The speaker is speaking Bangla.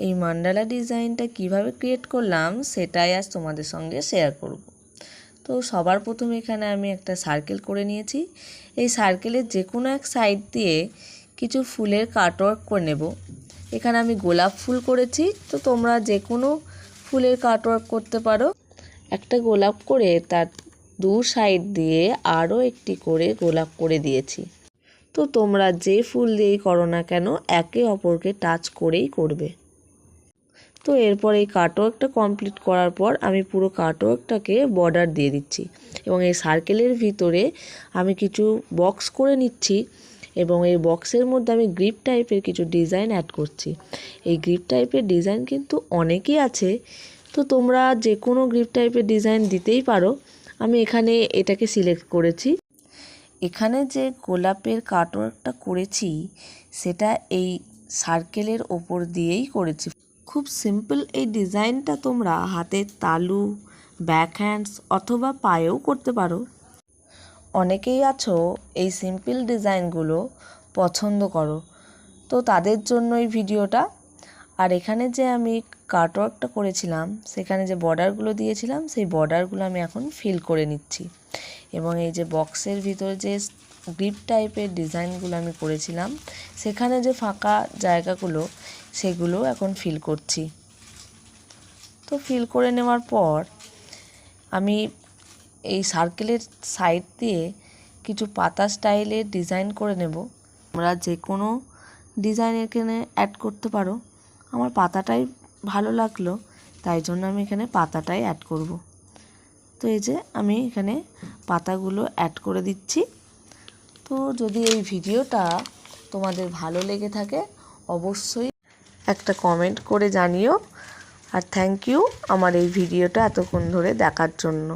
এই মান্ডালা ডিজাইনটা কিভাবে ক্রিয়েট করলাম সেটাই আজ তোমাদের সঙ্গে শেয়ার করব। তো সবার প্রথমে এখানে আমি একটা সার্কেল করে নিয়েছি। এই সার্কেলের যে কোনো এক সাইড দিয়ে কিছু ফুলের কাটওয়ার্ক করে নেব। এখানে আমি গোলাপ ফুল করেছি, তো তোমরা যে কোনো ফুলের কাটওয়ার্ক করতে পারো। একটা গোলাপ করে তার দু সাইড দিয়ে আরও একটি করে গোলাপ করে দিয়েছি। তো তোমরা যে ফুল দিয়েই করো না কেন একে অপরকে টাচ করেই করবে। তো এরপর এই কাটওয়ার্কটা কমপ্লিট করার পর আমি পুরো কাটওয়ার্কটাকে বর্ডার দিয়ে দিচ্ছি এবং এই সার্কেলের ভিতরে আমি কিছু বক্স করে নিচ্ছি এবং এই বক্সের মধ্যে আমি গ্রিপ টাইপের কিছু ডিজাইন অ্যাড করছি। এই গ্রিপ টাইপের ডিজাইন কিন্তু অনেকই আছে, তো তোমরা যে কোনো গ্রিপ টাইপের ডিজাইন দিতেই পারো। আমি এখানে এটাকে সিলেক্ট করেছি। এখানে যে গোলাপের কাটওয়ার্কটা করেছি সেটা এই সার্কেলের ওপর দিয়েই করেছি। খুব সিম্পল এই ডিজাইনটা তোমরা হাতের তালু, ব্যাক হ্যান্ডস অথবা পায়েও করতে পারো। অনেকেই আছো এই সিম্পল ডিজাইনগুলো পছন্দ করো, তো তাদের জন্য এই ভিডিওটা। আর এখানে যে আমি কাটওয়ার্কটা করেছিলাম সেখানে যে বর্ডারগুলো দিয়েছিলাম সেই বর্ডারগুলো আমি এখন ফিল করে নিচ্ছি এবং এই যে বক্সের ভিতরে যে গ্রিপ টাইপের ডিজাইনগুলো আমি করেছিলাম সেখানে যে ফাঁকা জায়গাগুলো সেগুলো এখন ফিল করছি। তো ফিল করে নেওয়ার পর আমি এই সার্কেলের সাইড দিয়ে কিছু পাতা স্টাইলের ডিজাইন করে নেব। তোমরা যে কোনো ডিজাইন এখানে অ্যাড করতে পারো। আমার পাতাটাই ভালো লাগলো, তাই জন্য আমি এখানে পাতাটাই অ্যাড করব। তো এই যে আমি এখানে পাতাগুলো অ্যাড করে দিচ্ছি। তো যদি এই ভিডিওটা তোমাদের ভালো লেগে থাকে অবশ্যই একটা কমেন্ট করে জানিও। আর থ্যাংক ইউ আমার এই ভিডিওটা এতক্ষণ ধরে দেখার জন্য।